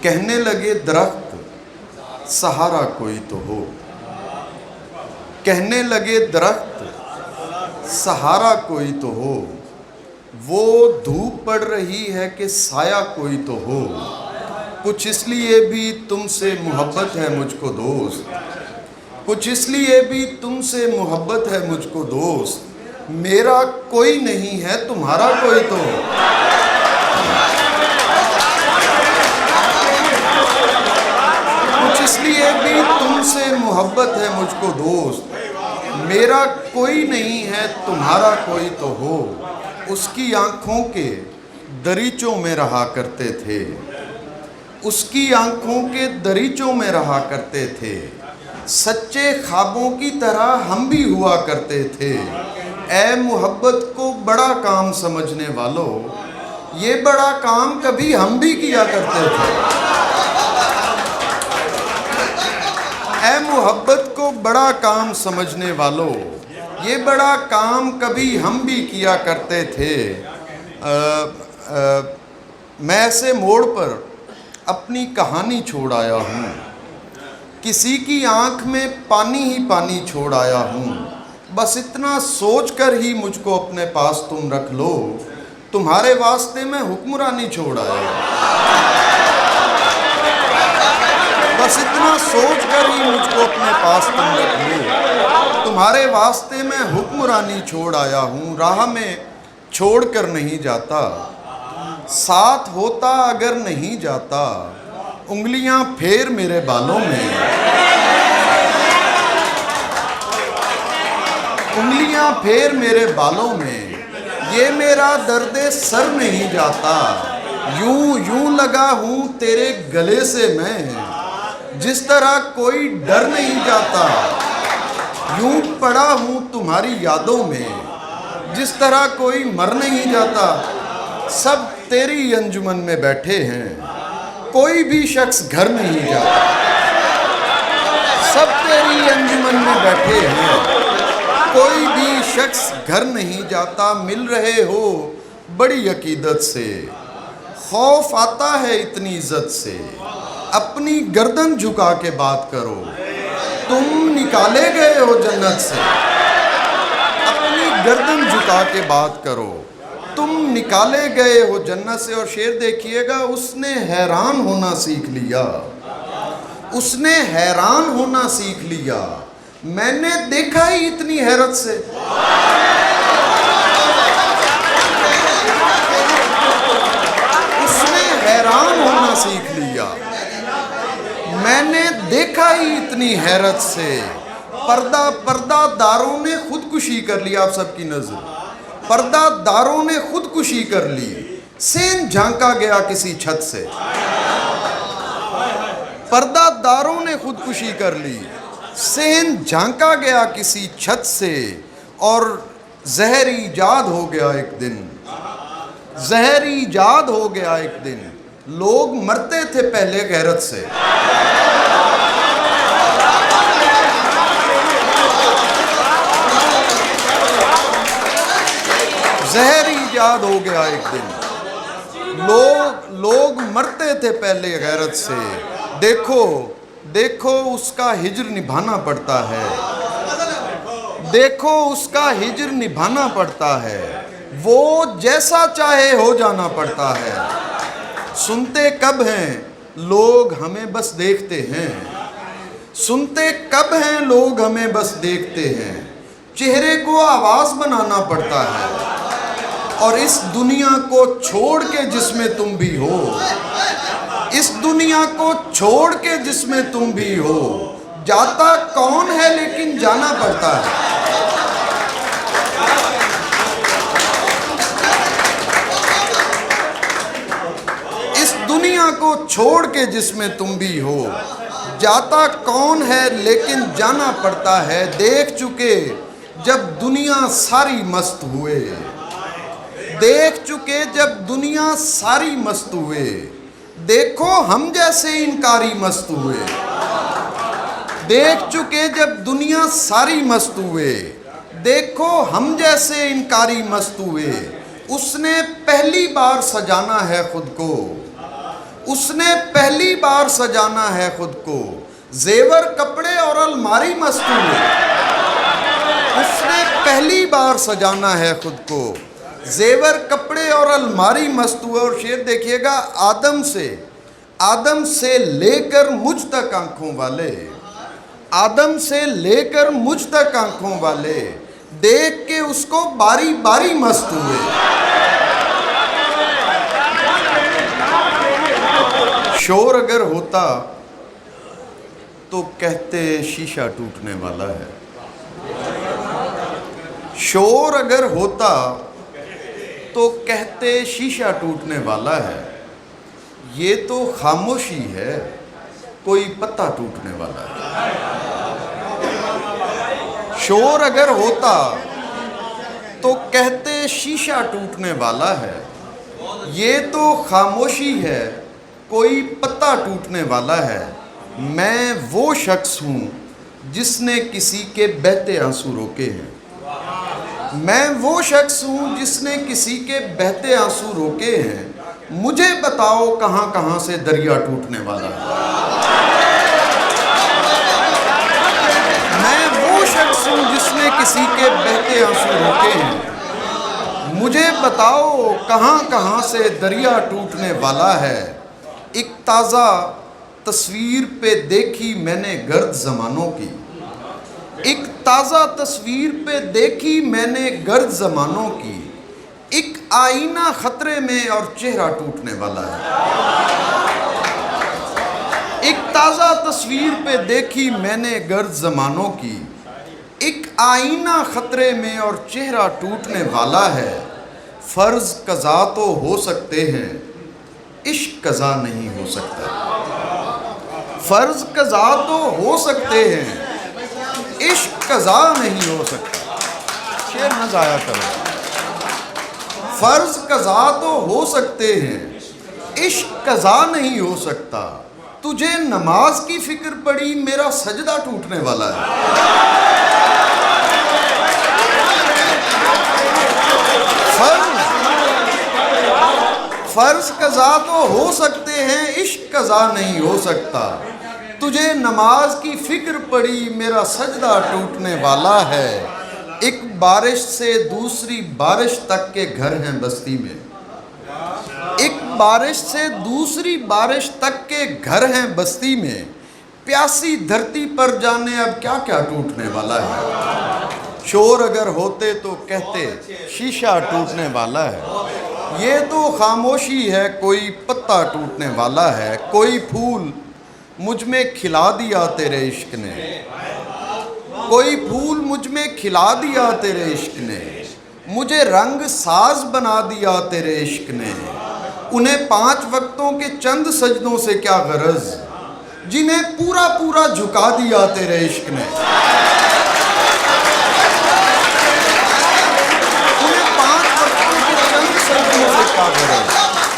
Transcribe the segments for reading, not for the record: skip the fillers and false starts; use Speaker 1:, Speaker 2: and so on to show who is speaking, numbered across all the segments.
Speaker 1: کہنے لگے درخت سہارا کوئی تو ہو، کہنے لگے درخت سہارا کوئی تو ہو، وہ دھوپ پڑ رہی ہے کہ سایہ کوئی تو ہو، کچھ اس لیے بھی تم سے محبت ہے مجھ کو دوست، کچھ اس لیے بھی تم سے محبت ہے مجھ کو دوست، میرا کوئی نہیں ہے تمہارا کوئی تو ہو۔ کچھ اس لیے بھی تم سے محبت ہے مجھ کو دوست، میرا کوئی نہیں ہے تمہارا کوئی تو ہو۔ اس کی آنکھوں کے دریچوں میں رہا کرتے تھے، اس کی آنکھوں کے دریچوں میں رہا کرتے تھے، سچے خوابوں کی طرح ہم بھی ہوا کرتے تھے۔ اے محبت کو بڑا کام سمجھنے والوں، یہ بڑا کام کبھی ہم بھی کیا کرتے تھے۔ اے محبت کو بڑا کام سمجھنے والوں، یہ بڑا کام کبھی ہم بھی کیا کرتے تھے۔ میں ایسے موڑ پر اپنی کہانی چھوڑ آیا ہوں، کسی کی آنکھ میں پانی ہی پانی چھوڑ آیا ہوں، بس اتنا سوچ کر ہی مجھ کو اپنے پاس تم رکھ لو، تمہارے واسطے میں حکمرانی چھوڑ آیا ہوں۔ بس اتنا سوچ کر ہی مجھ کو اپنے پاس تم رکھ لو، تمہارے واسطے میں حکمرانی چھوڑ آیا ہوں۔ راہ میں چھوڑ کر نہیں جاتا، ساتھ ہوتا اگر نہیں جاتا، انگلیاں پھیر میرے بالوں میں، انگلیاں پھیر میرے بالوں میں، یہ میرا درد سر نہیں جاتا، یوں لگا ہوں تیرے گلے سے میں، جس طرح کوئی ڈر نہیں جاتا، یوں پڑا ہوں تمہاری یادوں میں، جس طرح کوئی مر نہیں جاتا۔ سب تیری انجمن میں بیٹھے ہیں، کوئی بھی شخص گھر نہیں جاتا، سب تیری انجمن میں بیٹھے ہیں، کوئی بھی شخص گھر نہیں جاتا۔ مل رہے ہو بڑی عقیدت سے، خوف آتا ہے اتنی عزت سے، اپنی گردن جھکا کے بات کرو، تم نکالے گئے ہو جنت سے، اپنی گردن جھکا کے بات کرو، تم نکالے گئے ہو جنت سے۔ اور شعر دیکھیے گا، اس نے حیران ہونا سیکھ لیا، اس نے حیران ہونا سیکھ لیا، میں نے دیکھا ہی اتنی حیرت سے۔ اس نے حیران ہونا سیکھ لیا، میں نے دیکھا ہی اتنی حیرت سے۔ پردہ داروں نے خودکشی کر لی، آپ سب کی نظر، پردہ داروں نے خودکشی کر لی، سین جھانکا گیا کسی چھت سے، پردہ داروں نے خودکشی کر لی، سین جھانکا گیا کسی چھت سے، اور زہر ایجاد ہو گیا ایک دن، زہر ایجاد ہو گیا ایک دن، لوگ مرتے تھے پہلے غیرت سے، زہر ایجاد ہو گیا ایک دن، لوگ مرتے تھے پہلے غیرت سے۔ دیکھو اس کا ہجر نبھانا پڑتا ہے، دیکھو اس کا ہجر نبھانا پڑتا ہے، وہ جیسا چاہے ہو جانا پڑتا ہے، سنتے کب ہیں لوگ ہمیں بس دیکھتے ہیں، سنتے کب ہیں لوگ ہمیں بس دیکھتے ہیں، چہرے کو آواز بنانا پڑتا ہے، اور اس دنیا کو چھوڑ کے جس میں تم بھی ہو، اس دنیا کو چھوڑ کے جس میں تم بھی ہو، جاتا کون ہے لیکن جانا پڑتا ہے۔ اس دنیا کو چھوڑ کے جس میں تم بھی ہو، جاتا کون ہے لیکن جانا پڑتا ہے۔ دیکھ چکے جب دنیا ساری مست ہوئے، دیکھ چکے جب دنیا ساری مست ہوئے، دیکھو ہم جیسے انکاری مست ہوئے، دیکھ چکے جب دنیا ساری مست ہوئے، دیکھو ہم جیسے انکاری مست ہوئے، اس نے پہلی بار سجانا ہے خود کو، اس نے پہلی بار سجانا ہے خود کو، زیور کپڑے اور الماری مستور۔ اس نے پہلی بار سجانا ہے خود کو، زیور کپڑے اور الماری مستور۔ اور شعر دیکھیے گا، آدم سے لے کر مجھ تک آنکھوں والے، آدم سے لے کر مجھ تک آنکھوں والے، دیکھ کے اس کو باری باری مست ہوئے۔ شور اگر ہوتا تو کہتے شیشہ ٹوٹنے والا ہے، شور اگر ہوتا تو کہتے شیشہ ٹوٹنے والا ہے، یہ تو خاموشی ہے کوئی پتا ٹوٹنے والا ہے۔ شور اگر ہوتا تو کہتے شیشہ ٹوٹنے والا ہے، یہ تو خاموشی ہے کوئی پتا ٹوٹنے والا ہے۔ میں وہ شخص ہوں جس نے کسی کے بہتے آنسو روکے ہیں، میں وہ شخص ہوں جس نے کسی کے بہتے آنسو روکے ہیں۔ مجھے بتاؤ کہاں کہاں سے دریا ٹوٹنے والا ہے۔ میں وہ شخص ہوں جس نے کسی کے بہتے آنسو روکے ہیں، مجھے بتاؤ کہاں کہاں سے دریا ٹوٹنے والا ہے۔ ایک تازہ تصویر پہ دیکھی میں نے گرد زمانوں کی، ایک تازہ تصویر پہ دیکھی میں نے گرد زمانوں کی، ایک آئینہ خطرے میں اور چہرہ ٹوٹنے والا ہے۔ ایک تازہ تصویر پہ دیکھی میں نے گرد زمانوں کی، ایک آئینہ خطرے میں اور چہرہ ٹوٹنے والا ہے۔ فرض قضا تو ہو سکتے ہیں، عشق قضا نہیں ہو سکتا۔ فرض قضا تو ہو سکتے ہیں، عشق قضا نہیں ہو سکتا۔ شعر نہ ضائع کرو۔ فرض قضا تو ہو سکتے ہیں، عشق قضا نہیں ہو سکتا۔ تجھے نماز کی فکر پڑی میرا سجدہ ٹوٹنے والا ہے۔ فرض قضا تو ہو سکتے ہیں، عشق قضا نہیں ہو سکتا۔ تجھے نماز کی فکر پڑی میرا سجدہ ٹوٹنے والا ہے۔ ایک بارش سے دوسری بارش تک کے گھر ہیں بستی میں، ایک بارش سے دوسری بارش تک کے گھر ہیں بستی میں، پیاسی دھرتی پر جانے اب کیا کیا ٹوٹنے والا ہے۔ شور اگر ہوتے تو کہتے شیشہ ٹوٹنے والا ہے، یہ تو خاموشی ہے کوئی پتا ٹوٹنے والا ہے۔ کوئی پھول مجھ میں کھلا دیا تیرے عشق نے، کوئی پھول مجھ میں کھلا دیا تیرے عشق نے، مجھے رنگ ساز بنا دیا تیرے عشق نے۔ انہیں 5 وقتوں کے چند سجدوں سے کیا غرض، جنہیں پورا پورا جھکا دیا تیرے عشق نے۔ انہیں 5 وقتوں کے چند سجدوں سے کیا غرض،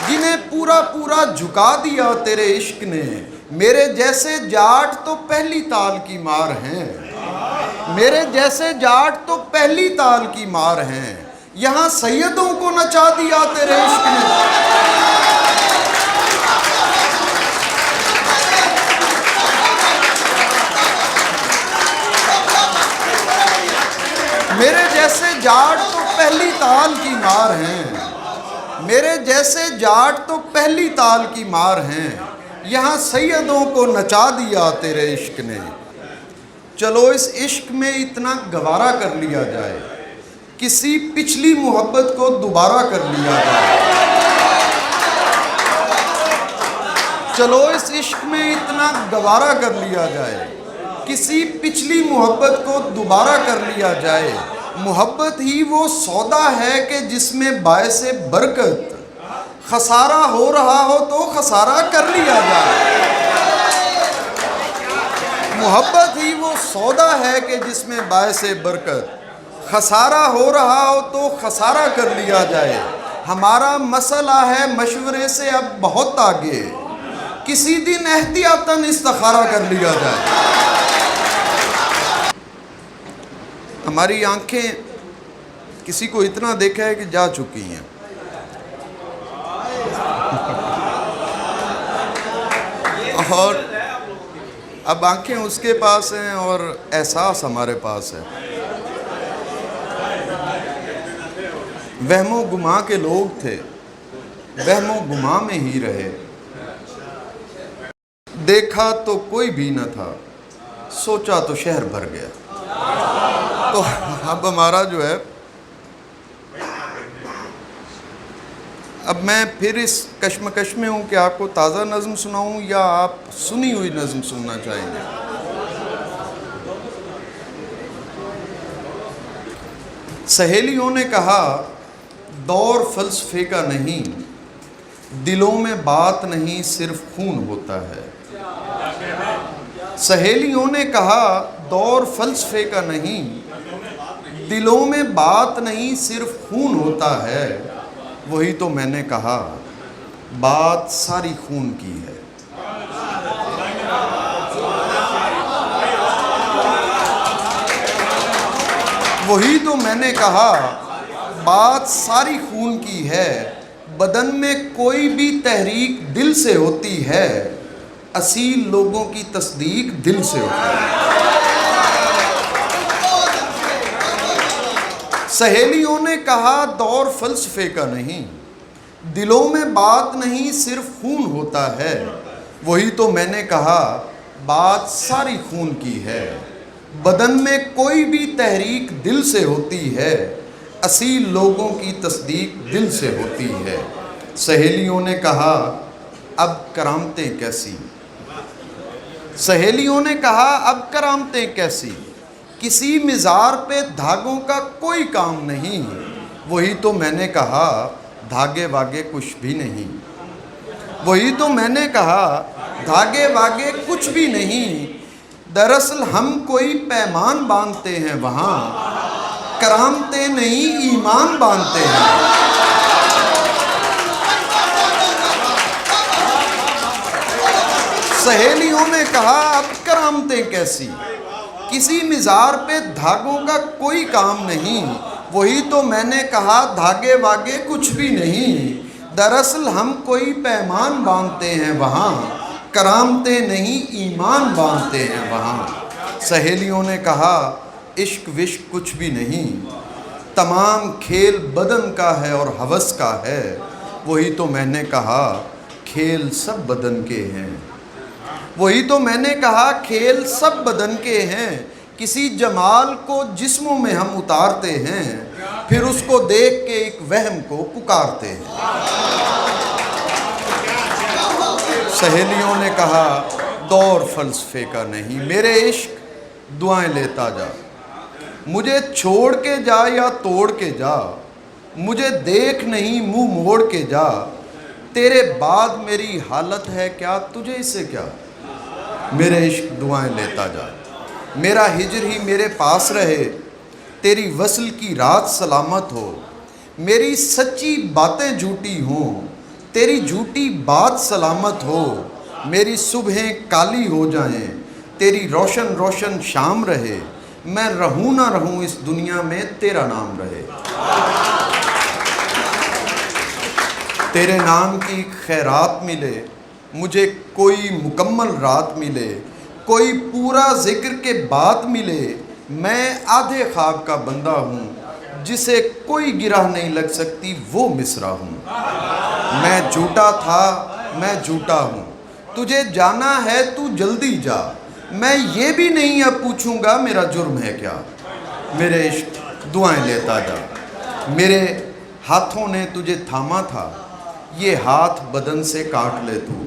Speaker 1: جنہیں پورا پورا جھکا دیا تیرے عشق نے۔ میرے جیسے جاٹ تو پہلی تال کی مار ہیں، میرے جیسے جاٹ تو پہلی تال کی مار ہیں، یہاں سیدوں کو نچا دیا تیرے عشق نے۔ میرے جیسے جاٹ تو پہلی تال کی مار ہیں، میرے جیسے جاٹ تو پہلی تال کی مار ہیں، یہاں سیدوں کو نچا دیا تیرے عشق نے۔ چلو اس عشق میں اتنا گوارا کر لیا جائے، کسی پچھلی محبت کو دوبارہ کر لیا جائے۔ چلو اس عشق میں اتنا گوارا کر لیا جائے، کسی پچھلی محبت کو دوبارہ کر لیا جائے۔ محبت ہی وہ سودا ہے کہ جس میں باعث برکت خسارہ ہو رہا ہو تو خسارہ کر لیا جائے۔ محبت ہی وہ سودا ہے کہ جس میں باعث برکت خسارہ ہو رہا ہو تو خسارہ کر لیا جائے۔ ہمارا مسئلہ ہے مشورے سے اب بہت آگے، کسی دن احتیاطاً استخارہ کر لیا جائے۔ ہماری آنکھیں کسی کو اتنا دیکھا ہے کہ جا چکی ہیں، اور اب آنکھیں اس کے پاس ہیں اور احساس ہمارے پاس ہے. وہم و گما کے لوگ تھے، وہم و گما میں ہی رہے. دیکھا تو کوئی بھی نہ تھا، سوچا تو شہر بھر گیا. تو اب ہمارا جو ہے، اب میں پھر اس کشمکش میں ہوں کہ آپ کو تازہ نظم سناؤں یا آپ سنی ہوئی نظم سننا چاہیں گے؟ سہیلیوں نے کہا دور فلسفے کا نہیں، دلوں میں بات نہیں صرف خون ہوتا ہے. سہیلیوں نے کہا دور فلسفے کا نہیں، دلوں میں بات نہیں صرف خون ہوتا ہے. وہی تو میں نے کہا بات ساری خون کی ہے. وہی تو میں نے کہا بات ساری خون کی ہے. بدن میں کوئی بھی تحریک دل سے ہوتی ہے، اصیل لوگوں کی تصدیق دل سے ہوتی ہے. سہیلیوں نے کہا دور فلسفے کا نہیں، دلوں میں بات نہیں صرف خون ہوتا ہے. وہی تو میں نے کہا بات ساری خون کی ہے. بدن میں کوئی بھی تحریک دل سے ہوتی ہے، اصیل لوگوں کی تصدیق دل سے ہوتی ہے. سہیلیوں نے کہا اب کرامتیں کیسی، سہیلیوں نے کہا اب کرامتیں کیسی، کسی مزار پہ دھاگوں کا کوئی کام نہیں. وہی تو میں نے کہا دھاگے واگے کچھ بھی نہیں. وہی تو میں نے کہا دھاگے واگے کچھ بھی نہیں. دراصل ہم کوئی پیمان باندھتے ہیں وہاں، کرامتیں نہیں ایمان باندھتے ہیں. سہیلیوں نے کہا اب کرامتیں کیسی، کسی مزار پہ دھاگوں کا کوئی کام نہیں. وہی تو میں نے کہا دھاگے واگے کچھ بھی نہیں. دراصل ہم کوئی پیمان باندھتے ہیں وہاں، کرامتیں نہیں ایمان باندھتے ہیں وہاں. سہیلیوں نے کہا عشق وشق کچھ بھی نہیں، تمام کھیل بدن کا ہے اور ہوس کا ہے. وہی تو میں نے کہا کھیل سب بدن کے ہیں. وہی تو میں نے کہا کھیل سب بدن کے ہیں. کسی جمال کو جسموں میں ہم اتارتے ہیں، پھر اس کو دیکھ کے ایک وہم کو پکارتے ہیں. سہیلیوں نے کہا دور فلسفے کا نہیں، میرے عشق دعائیں لیتا جا. مجھے چھوڑ کے جا یا توڑ کے جا، مجھے دیکھ نہیں منہ موڑ کے جا. تیرے بعد میری حالت ہے کیا، تجھے اس سے کیا. میرے عشق دعائیں لیتا جا، میرا ہجر ہی میرے پاس رہے، تیری وصل کی رات سلامت ہو. میری سچی باتیں جھوٹی ہوں، تیری جھوٹی بات سلامت ہو. میری صبحیں کالی ہو جائیں، تیری روشن روشن شام رہے. میں رہوں نہ رہوں اس دنیا میں تیرا نام رہے. تیرے نام کی خیرات ملے، مجھے کوئی مکمل رات ملے، کوئی پورا ذکر کے بعد ملے. میں آدھے خواب کا بندہ ہوں، جسے کوئی گرہ نہیں لگ سکتی وہ مصرع ہوں. میں جھوٹا تھا میں جھوٹا ہوں، تجھے جانا ہے تو جلدی جا. میں یہ بھی نہیں اب پوچھوں گا میرا جرم ہے کیا. میرے عشق دعائیں لیتا جا. میرے ہاتھوں نے تجھے تھاما تھا، یہ ہاتھ بدن سے کاٹ لے تو.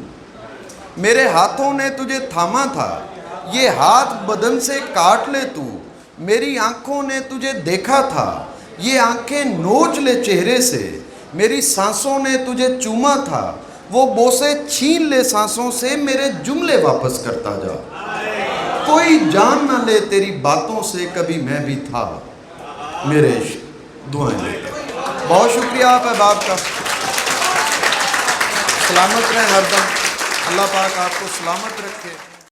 Speaker 1: میرے ہاتھوں نے تجھے تھاما تھا، یہ ہاتھ بدن سے کاٹ لے تو. میری آنکھوں نے تجھے دیکھا تھا، یہ آنکھیں نوچ لے چہرے سے. میری سانسوں نے تجھے چوما تھا، وہ بوسے چھین لے سانسوں سے. میرے جملے واپس کرتا جا، کوئی جان نہ لے تیری باتوں سے کبھی میں بھی تھا. میرے عشق دعائیں لیتا. بہت شکریہ آپ احباب کا. سلامت رہیں ہر دم. اللہ پاک آپ کو سلامت رکھے.